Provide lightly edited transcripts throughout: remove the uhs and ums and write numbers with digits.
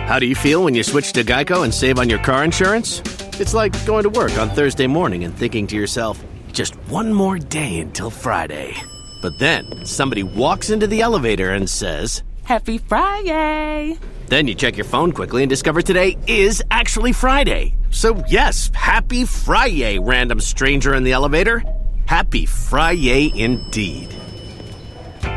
How do you feel when you switch to Geico and save on your car insurance? It's like going to work on Thursday morning and thinking to yourself, just one more day until Friday. But then somebody walks into the elevator and says, Happy Friday! Then you check your phone quickly and discover today is actually Friday. So yes, happy Friday, random stranger in the elevator. Happy Friday indeed.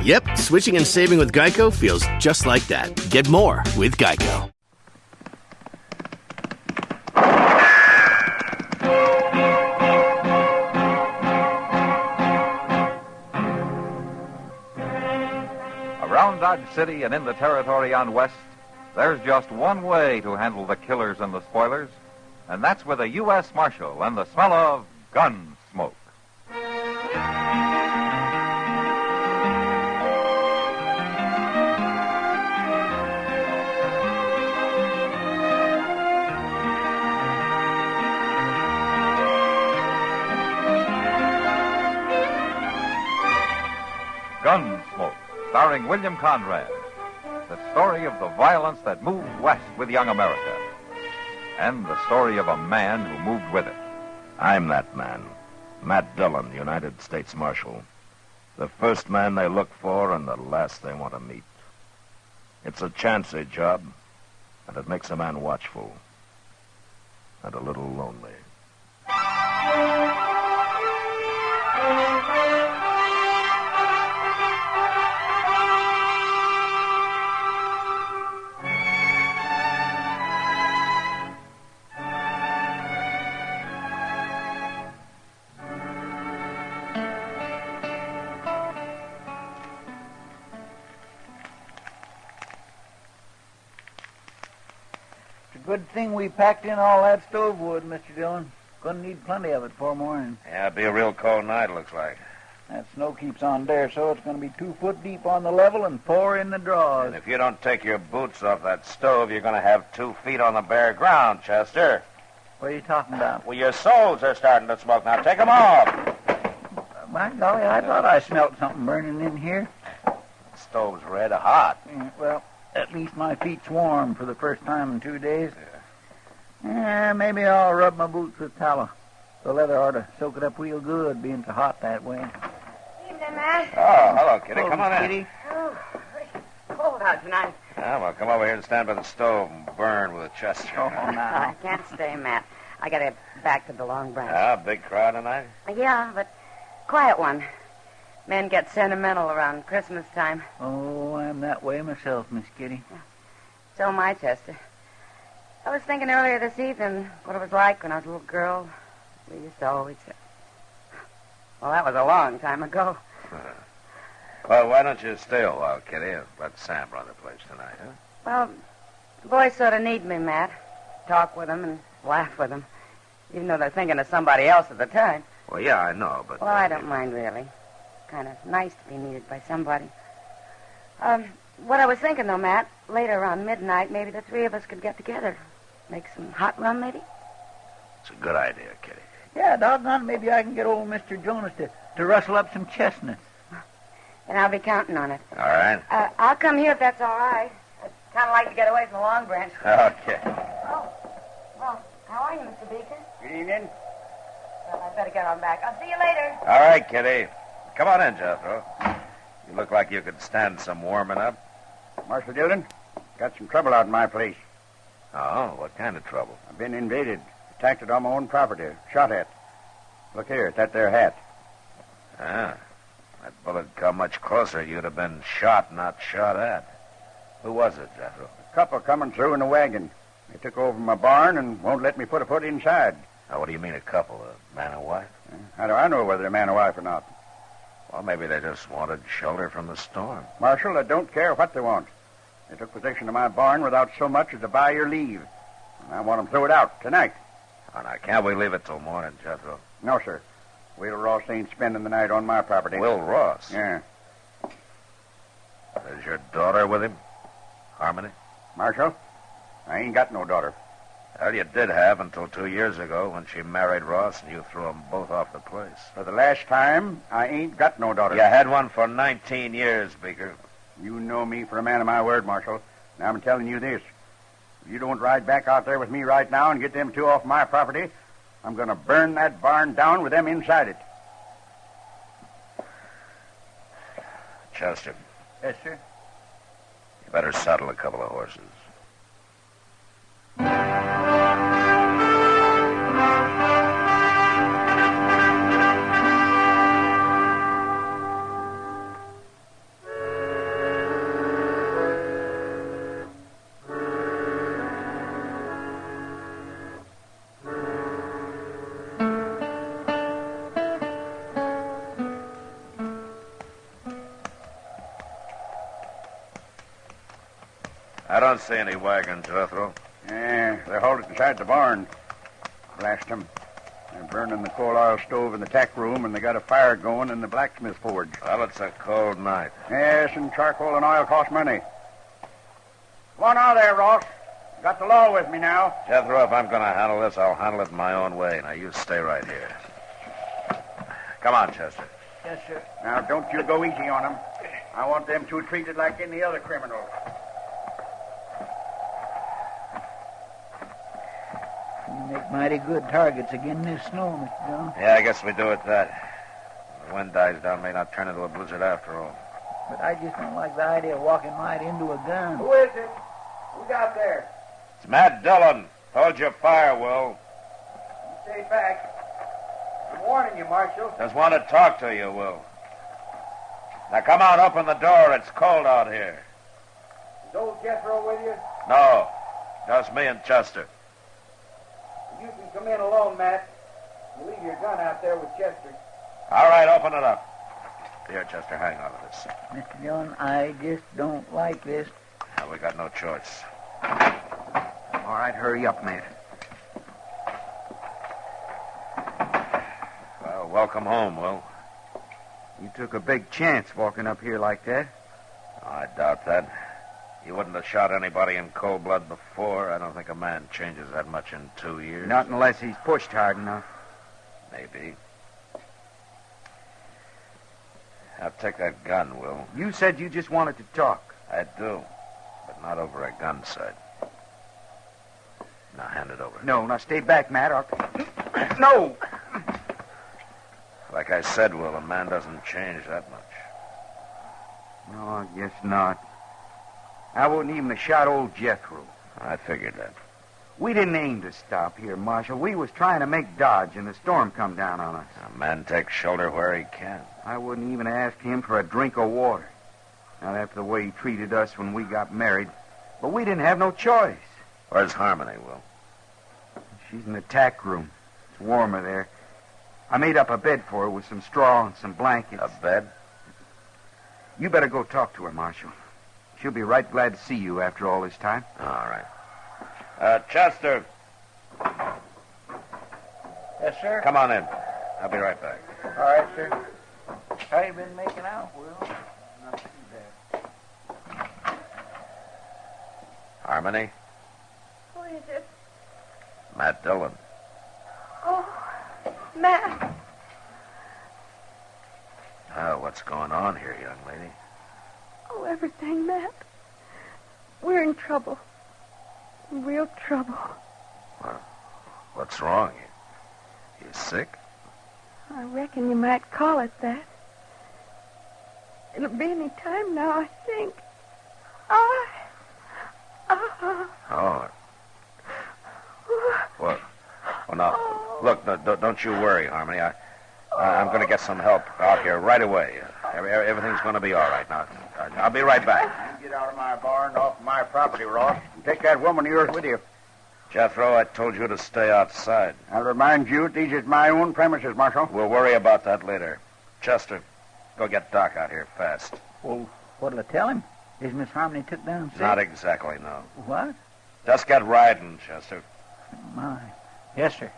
Yep, switching and saving with Geico feels just like that. Get more with Geico. Around Dodge City and in the territory on West, there's just one way to handle the killers and the spoilers, and that's with a U.S. Marshal and the smell of Gunsmoke. Gunsmoke, starring William Conrad. The story of the violence that moved west with young America. And the story of a man who moved with it. I'm that man. Matt Dillon, United States Marshal. The first man they look for and the last they want to meet. It's a chancy job, and it makes a man watchful. And a little lonely. Good thing we packed in all that stove wood, Mr. Dillon. Gonna need plenty of it for morning. Yeah, it'll be a real cold night, looks like. That snow keeps on there, so it's gonna be 2 foot deep on the level and 4 in the draws. And if you don't take your boots off that stove, you're gonna have 2 feet on the bare ground, Chester. What are you talking about? Well, your soles are starting to smoke. Now take 'em off. My golly, I thought I smelled something burning in here. The stove's red hot. Yeah, well, at least my feet's warm for the first time in 2 days. Yeah, maybe I'll rub my boots with tallow. The leather ought to soak it up real good, being so hot that way. Evening, Matt. Oh, hello, Kitty. Come on in. Kitty. Oh, it's cold out tonight. Yeah, well, come over here and stand by the stove and burn with a Chester. Oh, I now. can't stay, Matt. I gotta get back to the Long Branch. Yeah, big crowd tonight? Yeah, but quiet one. Men get sentimental around Christmas time. Oh, I'm that way myself, Miss Kitty. So am I, Chester. I was thinking earlier this evening what it was like when I was a little girl. We used to always... Well, that was a long time ago. Well, why don't you stay a while, Kitty, and let Sam run the place tonight, huh? Well, the boys sort of need me, Matt. Talk with them and laugh with them, even though they're thinking of somebody else at the time. Well, yeah, I know, but... Well, I don't mind, really. Kind of nice to be needed by somebody. What I was thinking, though, Matt, later around midnight, maybe the 3 of us could get together. Make some hot rum, maybe? It's a good idea, Kitty. Yeah, doggone, maybe I can get old Mr. Jonas to rustle up some chestnuts. And I'll be counting on it. All right. I'll come here if that's all right. I'd kind of like to get away from the Long Branch. Okay. Oh, well, how are you, Mr. Beeker? Good evening. Well, I'd better get on back. I'll see you later. All right, Kitty. Come on in, Jethro. You look like you could stand some warming up. Marshal Dillon, got some trouble out in my place. Oh, what kind of trouble? I've been invaded, attacked it on my own property, shot at. Look here, at that there hat. Ah, that bullet come much closer, you'd have been shot, not shot at. Who was it, Jethro? A couple coming through in a wagon. They took over my barn and won't let me put a foot inside. Now, what do you mean a couple? A man and wife? How do I know whether they're man or wife or not? Well, maybe they just wanted shelter from the storm. Marshal, I don't care what they want. They took possession of my barn without so much as to buy your leave. And I want them throw it out tonight. Oh, now, can't we leave it till morning, Jethro? No, sir. Will Ross ain't spending the night on my property. Will Ross? Yeah. Is your daughter with him? Harmony? Marshal, I ain't got no daughter. Well, you did have until 2 years ago when she married Ross and you threw them both off the place. For the last time, I ain't got no daughter. You had one for 19 years, Beeker. You know me for a man of my word, Marshal. Now I'm telling you this. If you don't ride back out there with me right now and get them two off my property, I'm going to burn that barn down with them inside it. Chester, Yes, sir. you better saddle a couple of horses. I don't see any wagons, Jethro. Yeah, they're halted inside the barn. Blast them. They're burning the coal oil stove in the tack room, and they got a fire going in the blacksmith forge. Well, it's a cold night. Yes, and charcoal and oil cost money. Come on out there, Ross. Got the law with me now. Jethro, if I'm going to handle this, I'll handle it my own way. Now, you stay right here. Come on, Chester. Yes, sir. Now, don't you go easy on them. I want them two treated like any other criminals. You make mighty good targets again this snow, Mr. Jones. Yeah, I guess we do it that. The wind dies down, may not turn into a blizzard after all. But I just don't like the idea of walking right into a gun. Who is it? Who got there? It's Matt Dillon. Hold your fire, Will. Stay back. I'm warning you, Marshal. Just want to talk to you, Will. Now, come on, open the door. It's cold out here. Is old Jethro with you? No, just me and Chester. You can come in alone, Matt. You leave your gun out there with Chester. All right, open it up. Here, Chester, hang on to this. Mr. Jones, I just don't like this. Now, we got no choice. All right, hurry up, Matt. Well, welcome home, Will. You took a big chance walking up here like that. I doubt that. You wouldn't have shot anybody in cold blood before. I don't think a man changes that much in 2 years. Not unless he's pushed hard enough. Maybe. Now, take that gun, Will. You said you just wanted to talk. I do, but not over a gun sight. Now, hand it over. No, now stay back, Matt. No! Like I said, Will, a man doesn't change that much. No, I guess not. I wouldn't even have shot old Jethro. I figured that. We didn't aim to stop here, Marshal. We was trying to make Dodge, and the storm come down on us. A man takes shelter where he can. I wouldn't even ask him for a drink of water. Not after the way he treated us when we got married. But we didn't have no choice. Where's Harmony, Will? She's in the tack room. It's warmer there. I made up a bed for her with some straw and some blankets. A bed? You better go talk to her, Marshal. She'll be right glad to see you after all this time. All right. Chester, Yes, sir. come on in. I'll be right back. All right, sir. How you been making out, Will? Not too bad. Harmony? Who is it? Matt Dillon. Oh, Matt. What's going on here, young lady? Oh, everything, Matt. We're in trouble. Real trouble. What's wrong? You sick? I reckon you might call it that. It'll be any time now, I think. Oh. Well, now, look, don't you worry, Harmony. I'm going to get some help out here right away. Everything's going to be all right now. I'll be right back. You get out of my barn, off my property, Ross. And take that woman of yours with you. Jethro, I told you to stay outside. I'll remind you, these is my own premises, Marshal. We'll worry about that later. Chester, go get Doc out here fast. Well, what'll I tell him? Is Miss Harmony took down sick? Not exactly, no. What? Just get riding, Chester. My. Yes, sir.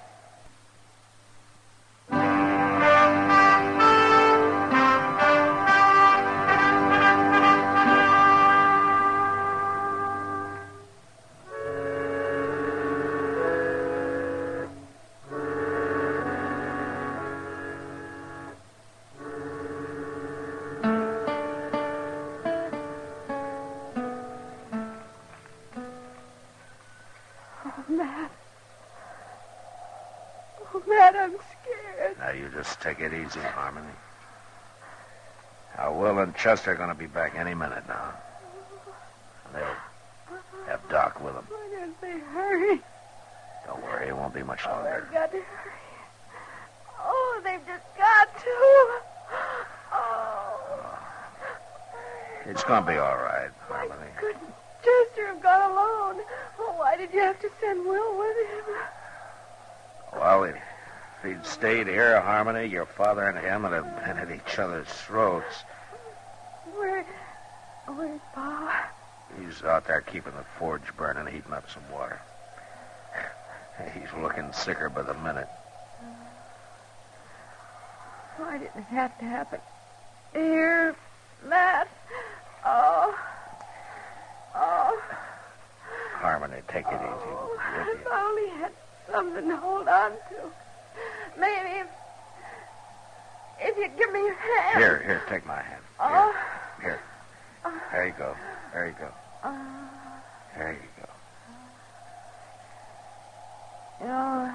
Oh, Matt. Oh, Matt, I'm scared. Now, you just take it easy, Harmony. Now, Will and Chester are going to be back any minute now. And they'll have Doc with them. Why don't they hurry? Don't worry, it won't be much longer. They've got to hurry. Oh, they've just got to. Oh. It's going to be all right, Harmony. Couldn't Chester have gone alone? Oh, why did you have to send Will with him? Well, if he'd stayed here, Harmony, your father and him would have been at each other's throats. Where's Pa? He's out there keeping the forge burning, heating up some water. He's looking sicker by the minute. Why did it have to happen? Here, Matt. Oh. Harmony, take it easy. Oh, Would if you? I only had something to hold on to. Maybe if you'd give me your hand. Here, take my hand. Oh. Here. There you go. There you go. There you go. You know,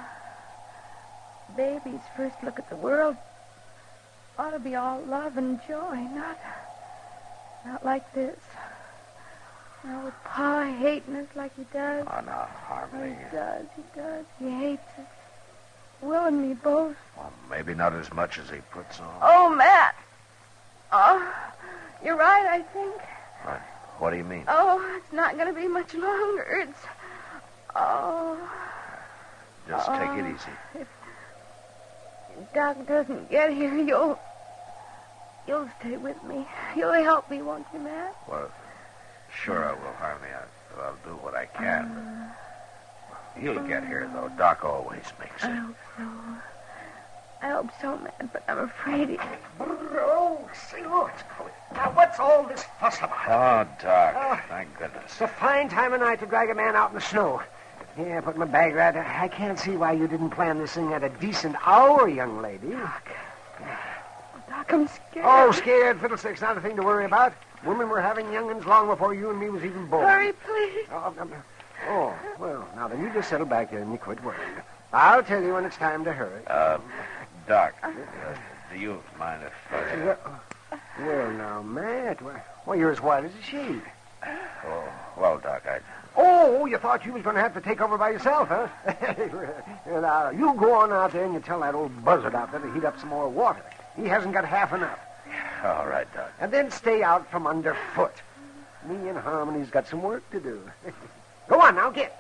baby's first look at the world ought to be all love and joy, not like this. Now, with Pa hating us like he does. Oh, no, Oh, Harmony. he does. He hates us. Will and me both. Well, maybe not as much as he puts on. Oh, Matt. Oh, you're right, I think. What do you mean? Oh, it's not going to be much longer. It's... Oh... Just take it easy. If Doc doesn't get here, you'll stay with me. You'll help me, won't you, Matt? Well, sure I will, Harmony. I'll do what I can. But he'll get here, though. Doc always makes I it. hope so. I hope so, Matt, but I'm afraid he... Oh, say, look. Now, what's all this fuss about? Oh, Doc. Thank goodness. It's a fine time of night to drag a man out in the snow. Yeah, put my bag right there. I can't see why you didn't plan this thing at a decent hour, young lady. Doc, I'm scared. Oh, scared fiddlesticks, not a thing to worry about. Women were having young'uns long before you and me was even born. Hurry, please. Oh, well, now then, you just settle back there and you quit worrying. I'll tell you when it's time to hurry. Doc, do you mind if... Well, now, Matt, well, you're as white as a sheet. Oh, well, Doc, Oh, you thought you was going to have to take over by yourself, huh? Now, you go on out there and you tell that old buzzard out there to heat up some more water. He hasn't got half enough. All right, Doc. And then stay out from underfoot. Me and Harmony's got some work to do. Go on now, get.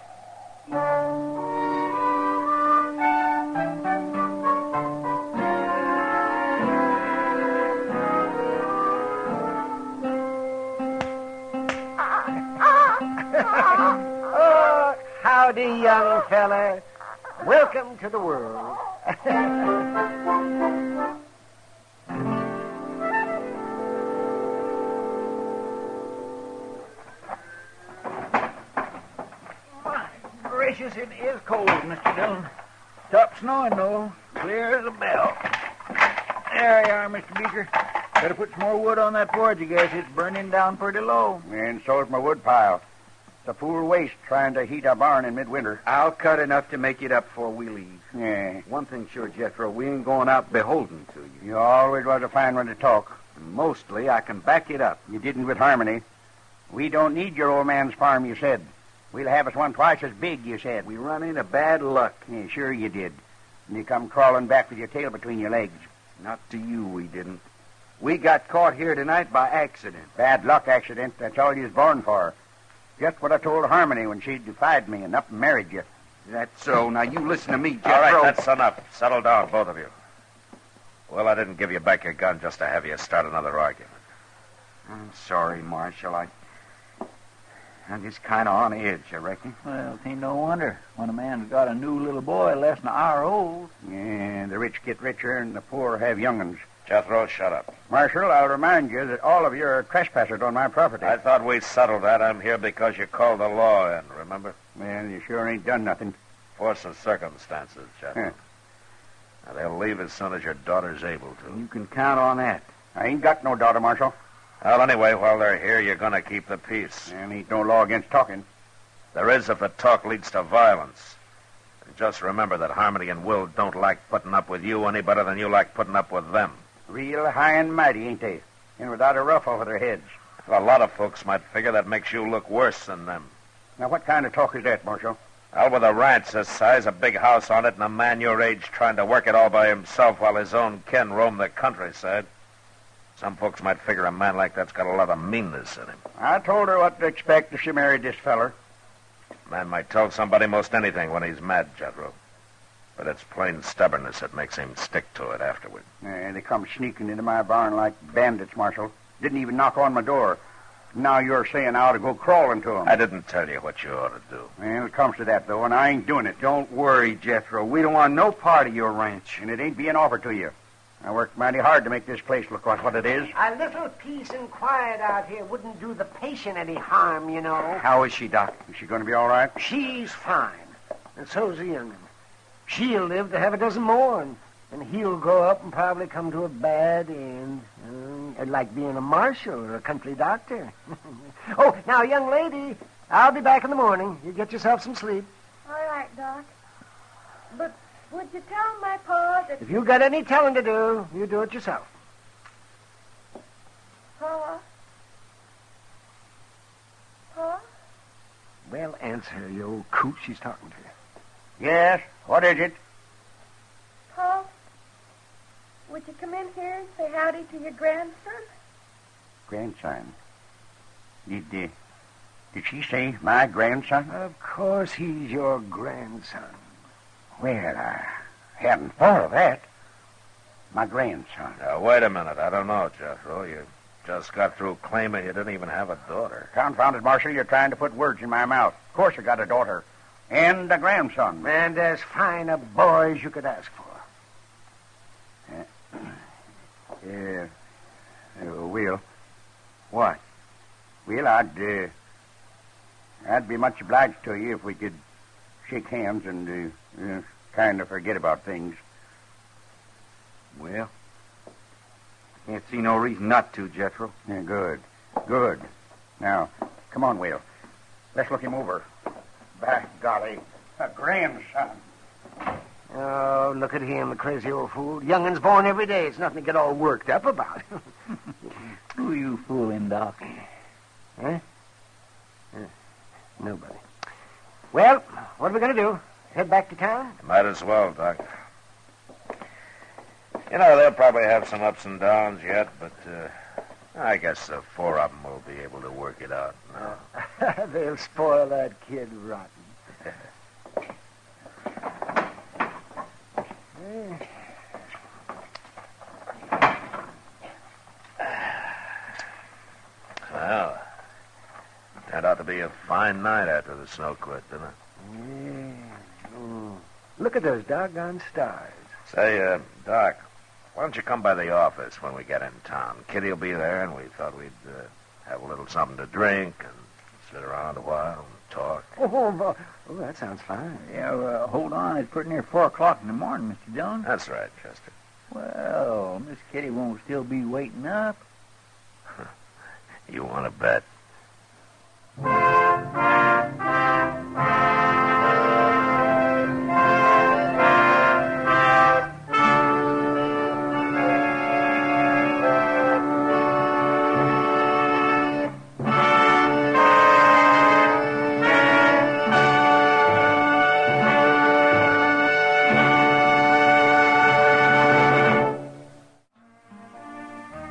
Howdy, young fella. Welcome to the world. My gracious, it is cold, Mr. Dillon. Stopped snowing, though. Clear as a bell. There you are, Mr. Beeker. Better put some more wood on that forge, I guess. It's burning down pretty low. And so's my wood pile. It's a fool waste trying to heat a barn in midwinter. I'll cut enough to make it up before we leave. Yeah. One thing sure, Jethro, we ain't going out beholden to you. You always was a fine one to talk. And mostly, I can back it up. You didn't with Harmony. We don't need your old man's farm, you said. We'll have us one twice as big, you said. We run into bad luck. Yeah, sure you did. And you come crawling back with your tail between your legs. Not to you, we didn't. We got caught here tonight by accident. Bad luck accident. That's all you was born for. Just what I told Harmony when she defied me and up and married you. That's so. Now, you listen to me, Jethro. All right, that's enough. Settle down, both of you. Well, I didn't give you back your gun just to have you start another argument. I'm sorry, Marshal. I'm just kind of on edge, I reckon. Well, it ain't no wonder when a man's got a new little boy less than an hour old. Yeah, the rich get richer and the poor have young'uns. Jethro, shut up. Marshal, I'll remind you that all of you are trespassers on my property. I thought we settled that. I'm here because you called the law in, remember? Well, you sure ain't done nothing. Force of circumstances, Jethro. Huh. Now, they'll leave as soon as your daughter's able to. You can count on that. I ain't got no daughter, Marshal. Well, anyway, while they're here, you're going to keep the peace. And ain't no law against talking. There is if the talk leads to violence. And just remember that Harmony and Will don't like putting up with you any better than you like putting up with them. Real high and mighty, ain't they? And without a ruff over their heads. A lot of folks might figure that makes you look worse than them. Now, what kind of talk is that, Marshal? Well, with a ranch this size, a big house on it, and a man your age trying to work it all by himself while his own kin roam the countryside. Some folks might figure a man like that's got a lot of meanness in him. I told her what to expect if she married this feller. A man might tell somebody most anything when he's mad, Jethro. But it's plain stubbornness that makes him stick to it afterward. They come sneaking into my barn like bandits, Marshal. Didn't even knock on my door. Now you're saying I ought to go crawling to them. I didn't tell you what you ought to do. Well, it comes to that, though, and I ain't doing it. Don't worry, Jethro. We don't want no part of your ranch. And it ain't being offered to you. I worked mighty hard to make this place look like what it is. A little peace and quiet out here wouldn't do the patient any harm, you know. How is she, Doc? Is she going to be all right? She's fine, and so's the young'un. She'll live to have a dozen more, and he'll grow up and probably come to a bad end. Like being a marshal or a country doctor. Oh, now, young lady, I'll be back in the morning. You get yourself some sleep. All right, Doc. But would you tell my pa that... If you got any telling to do, you do it yourself. Pa? Pa? Well, answer, you old coot. She's talking to you. Yes? What is it? Pa? Would you come in here and say howdy to your grandson? Grandson? Did she say my grandson? Of course he's your grandson. Well, I hadn't thought of that. My grandson. Now, wait a minute. I don't know, Jethro. You just got through claiming you didn't even have a daughter. Confounded, Marshal, you're trying to put words in my mouth. Of course I got a daughter. And a grandson. And as fine a boy as you could ask for. Will. What? Well, I'd be much obliged to you if we could shake hands and kind of forget about things. Well, can't see no reason not to, Jethro. Yeah, good. Good. Now, come on, Will. Let's look him over. By golly, a grandson. Oh, look at him, the crazy old fool. Young'un's born every day. It's nothing to get all worked up about. Who you fooling, Doc? Huh? Nobody. Well, what are we going to do? Head back to town? Might as well, Doc. You know, they'll probably have some ups and downs yet, but I guess the four of them will be able to work it out now. They'll spoil that kid rotten. Well, turned out to be a fine night after the snow quit, didn't it? Yeah. Oh. Look at those doggone stars. Say, Doc, why don't you come by the office when we get in town? Kitty will be there, and we thought we'd have a little something to drink and sit around a while and talk. Oh, that sounds fine. Yeah, hold on. It's pretty near 4 o'clock in the morning, Mr. Dillon. That's right, Chester. Well, Miss Kitty won't still be waiting up. You want to bet?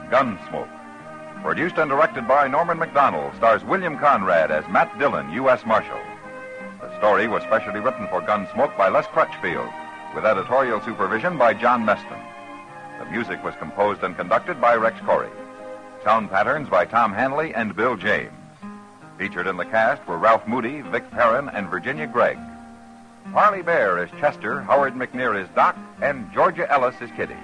Gunsmoke. Produced and directed by Norman McDonald, stars William Conrad as Matt Dillon, U.S. Marshal. The story was specially written for Gunsmoke by Les Crutchfield, with editorial supervision by John Meston. The music was composed and conducted by Rex Corey. Sound patterns by Tom Hanley and Bill James. Featured in the cast were Ralph Moody, Vic Perrin, and Virginia Gregg. Harley Bear is Chester, Howard McNear is Doc, and Georgia Ellis is Kitty.